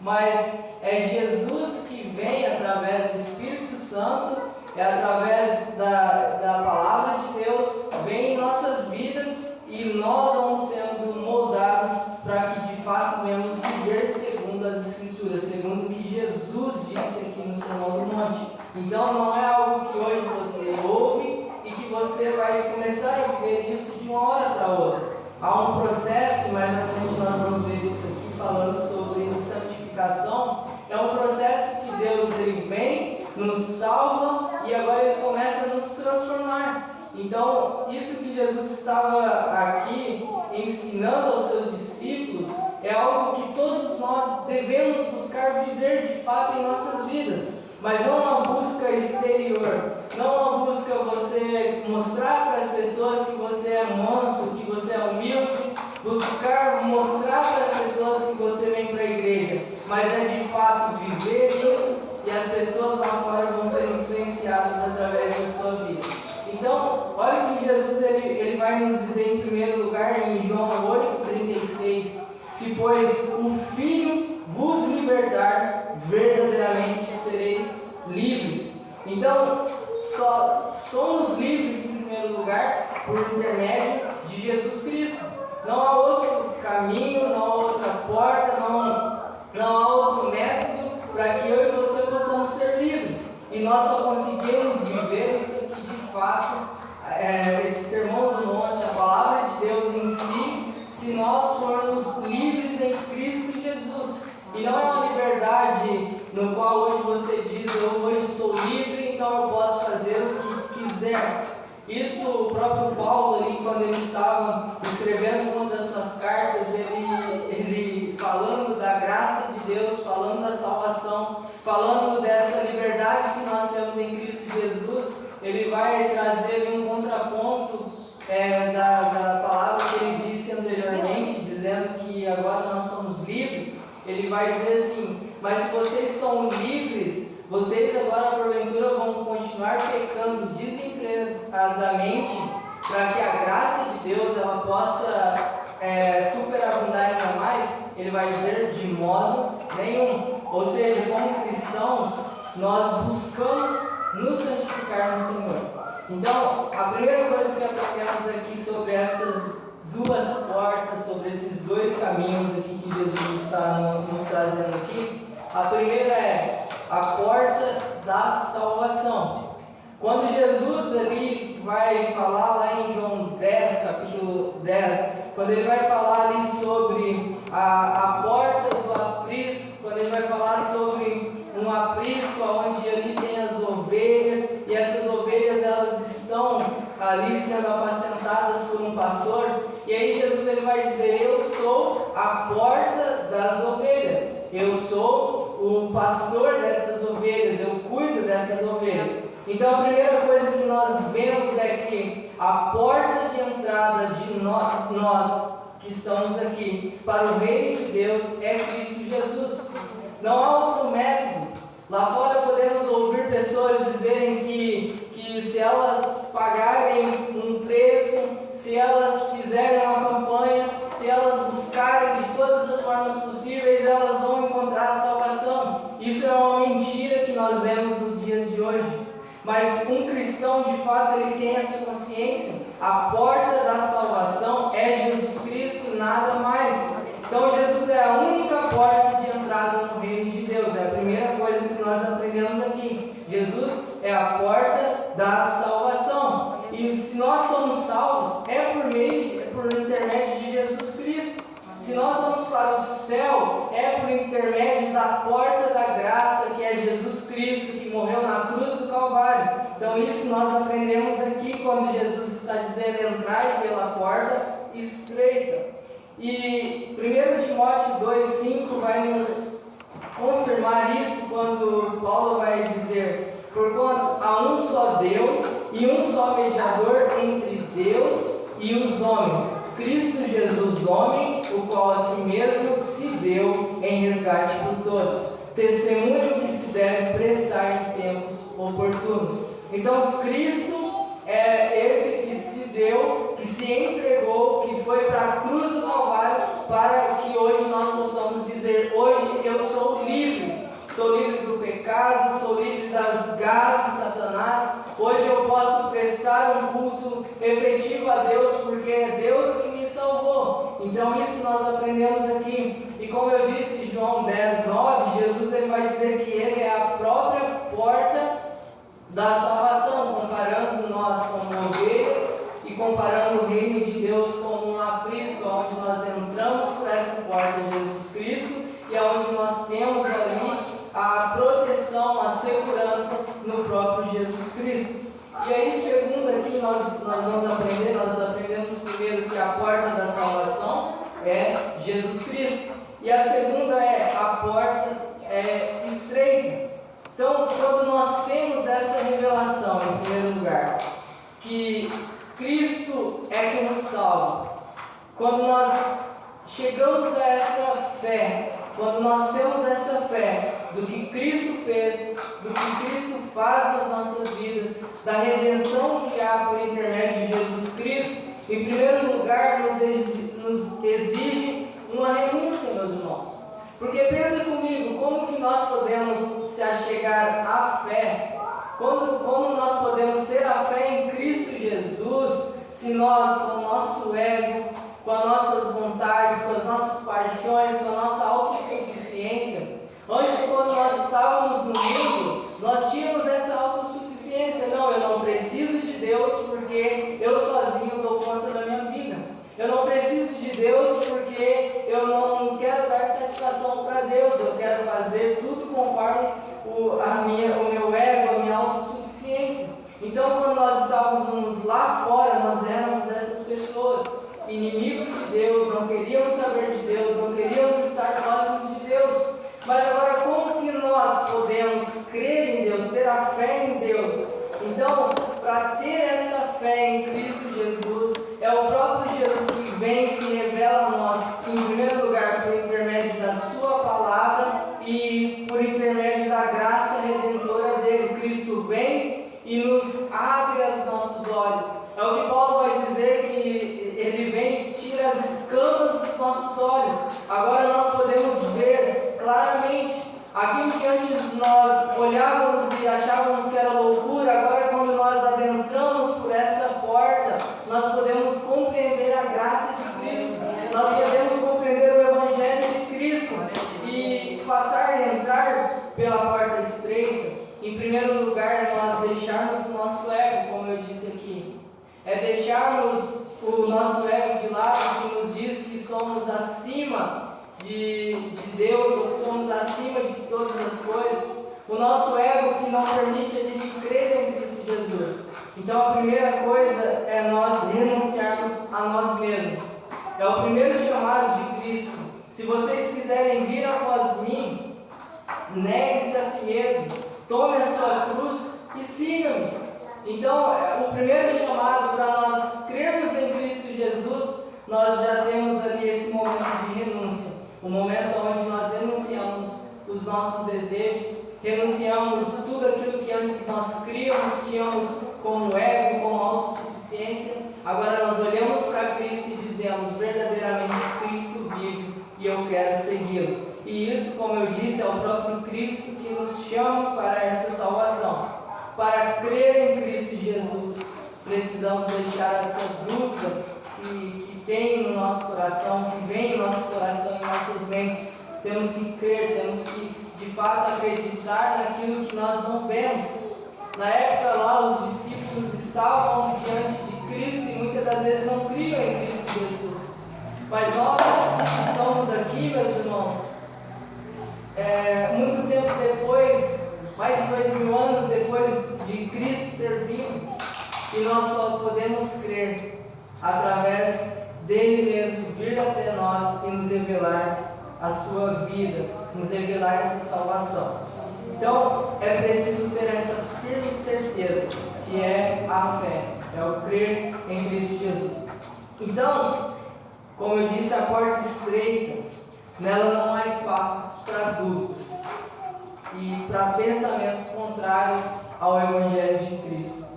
Mas é Jesus que vem através do Espírito Santo, é através da palavra de Deus, vem em nossas vidas e nós vamos sendo moldados para que de fato venhamos viver segundo as Escrituras, segundo o que Jesus disse aqui no Sermão do Monte. Então não é algo que hoje você ouve e que você vai começar a viver isso de uma hora para outra. Há um processo, e mais à frente nós vamos ver isso aqui falando sobre santificação. É um processo que Deus ele vem, nos salva e agora ele começa a nos transformar. Então, isso que Jesus estava aqui ensinando aos seus discípulos é algo que todos nós devemos buscar viver de fato em nossas vidas. Mas não uma busca exterior, não uma busca você mostrar para as pessoas que você é manso, que você é humilde, buscar mostrar para as pessoas que você vem para a igreja, mas é de fato viver isso e as pessoas lá fora vão ser influenciadas através da sua vida. Então, olha o que Jesus ele vai nos dizer em primeiro lugar em João 8,36: se pois o Filho vos libertar, verdadeiramente sereis livres. Então, só somos livres em primeiro lugar por intermédio de Jesus Cristo. Não há outro caminho, não há outra porta, não há outro método para que eu e você possamos ser livres. E nós só conseguimos viver isso aqui de fato, esse Sermão do Monte, a palavra de Deus em si, se nós formos livres em Cristo Jesus. E não é uma liberdade no qual hoje você diz, eu hoje sou livre, então eu posso fazer o que quiser. Isso o próprio Paulo, ali, quando ele estava escrevendo uma das suas cartas, ele falando da graça de Deus, falando da salvação, falando dessa liberdade que nós temos em Cristo Jesus, ele vai trazer um contraponto da palavra que ele disse anteriormente, dizendo que agora nós somos livres. Ele vai dizer assim: mas se vocês são livres, vocês agora porventura vão continuar pecando desenfreadamente para que a graça de Deus ela possa superabundar ainda mais? Ele vai dizer: de modo nenhum. Ou seja, como cristãos, nós buscamos nos santificar no Senhor. Então, a primeira coisa que aprendemos aqui sobre essas duas portas, sobre esses dois caminhos aqui que Jesus está nos trazendo aqui, a primeira é a porta da salvação. Quando Jesus ali vai falar lá em João 10, capítulo 10, quando ele vai falar ali sobre a porta do aprisco, quando ele vai falar sobre um aprisco onde ali tem as ovelhas, e essas ovelhas elas estão ali sendo apacentadas por um pastor, e aí Jesus ele vai dizer: eu sou a porta das ovelhas, eu sou o pastor dessas ovelhas, eu cuido dessas ovelhas. Então a primeira coisa que nós vemos é que a porta de entrada de nós que estamos aqui para o reino de Deus é Cristo Jesus. Não há outro método. Lá fora podemos ouvir pessoas dizerem que se elas pagarem um preço, se elas fizerem uma campanha, se elas buscarem de todas as formas possíveis, elas vão encontrar a salvação. Isso é uma mentira que nós vemos nos dias de hoje. Mas um cristão, de fato, ele tem essa consciência. A porta da salvação é Jesus Cristo, nada mais. Então Jesus é a única porta de entrada no reino de Deus. É a primeira coisa que nós aprendemos aqui. Jesus é a porta da salvação. E se nós somos salvos, é por intermédio de Jesus Cristo. Se nós vamos para o céu, é por intermédio da porta da graça, que é Jesus Cristo, que morreu na cruz do Calvário. Então isso nós aprendemos aqui quando Jesus está dizendo: entrai pela porta estreita. E 1 Timóteo 2,5 vai nos confirmar isso quando Paulo vai dizer: porquanto há um só Deus e um só mediador entre Deus e os homens, Cristo Jesus homem, o qual a si mesmo se deu em resgate por todos. Testemunho que se deve prestar em tempos oportunos. Então Cristo é esse que se deu, que se entregou, que foi para a cruz do Calvário, para que hoje nós possamos dizer: hoje eu sou livre. Sou livre do pecado, sou livre das garras de Satanás. Hoje eu posso prestar um culto efetivo a Deus, porque é Deus que me salvou. Então isso nós aprendemos aqui. E como eu disse em João 10:9, Jesus ele vai dizer que Ele é a própria porta da salvação, comparando nós como ovelhas e comparando o reino de Deus como um aprisco, onde nós entramos por essa porta de Jesus Cristo e onde nós temos ali a proteção, a segurança no próprio Jesus Cristo. E aí, segundo aqui, nós aprendemos primeiro que a porta da salvação é Jesus Cristo. E a segunda é a porta estreita. Então, quando nós temos essa revelação, em primeiro lugar, que Cristo é quem nos salva, quando nós chegamos a essa fé, quando nós temos essa fé do que Cristo fez, do que Cristo faz nas nossas vidas, da redenção que há por intermédio de Jesus Cristo, em primeiro lugar nos exige uma renúncia, meus irmãos. Porque pensa comigo, como que nós podemos se achegar à fé? Como nós podemos ter a fé em Cristo Jesus, se nós, com o nosso ego, com as nossas vontades, com as nossas paixões, com a nossa autossuficiência, antes, quando nós estávamos no mundo, nós tínhamos essa autossuficiência. Não, eu não preciso de Deus porque eu sozinho dou conta da minha vida. Eu não preciso de Deus porque eu não quero dar satisfação para Deus. Eu quero fazer tudo conforme o meu ego, a minha autossuficiência. Então, quando nós estávamos lá fora, nós éramos essas pessoas, inimigos de Deus, não queríamos saber de Deus, não queríamos estar próximos de Deus. Mas agora, como que nós podemos crer em Deus, ter a fé em Deus? Então, para ter essa fé em Cristo Jesus, é o próprio Jesus que vem e se revela a nós, em primeiro lugar, por intermédio da Sua palavra e por intermédio da graça redentora dele. Cristo vem e nos abre os nossos olhos. É o que Paulo vai dizer, que ele vem e tira as escamas dos nossos olhos. Agora nós podemos ver claramente aquilo que antes nós olhávamos e achávamos que era loucura. Agora, quando nós adentramos por essa porta, nós podemos compreender a graça de Cristo, nós podemos compreender o Evangelho de Cristo e passar a entrar pela porta estreita. Em primeiro lugar, nós deixarmos o nosso ego, como eu disse aqui, é deixarmos o nosso ego de lado, que nos diz que somos acima de Deus, ou que somos acima de todas as coisas. O nosso ego que não permite a gente crer em Cristo Jesus. Então a primeira coisa é nós renunciarmos a nós mesmos. É o primeiro chamado de Cristo. Se vocês quiserem vir após mim, negue-se a si mesmo, tome a sua cruz e siga-me. Então o primeiro chamado para nós crermos em Cristo Jesus, nós já temos ali esse momento de renúncia. O momento onde nós renunciamos os nossos desejos, renunciamos tudo aquilo que antes nós tínhamos como ego, como autossuficiência. Agora nós olhamos para Cristo e dizemos: verdadeiramente Cristo vive e eu quero segui-lo. E isso, como eu disse, é o próprio Cristo que nos chama para essa salvação. Para crer em Cristo Jesus, precisamos deixar essa dúvida que tem no nosso coração, que vem no nosso coração e em nossas mentes. Temos que crer, temos que de fato acreditar naquilo que nós não vemos. Na época lá, os discípulos estavam diante de Cristo e muitas das vezes não criam em Cristo Jesus. Mas nós que estamos aqui, meus irmãos, muito tempo depois, mais de 2000 anos depois de Cristo ter vindo, e nós só podemos crer através dele mesmo vir até nós e nos revelar a sua vida, nos revelar essa salvação. Então é preciso ter essa firme certeza, que é a fé, é o crer em Cristo Jesus. Então, como eu disse, a porta estreita, nela não há espaço para dúvidas e para pensamentos contrários ao Evangelho de Cristo.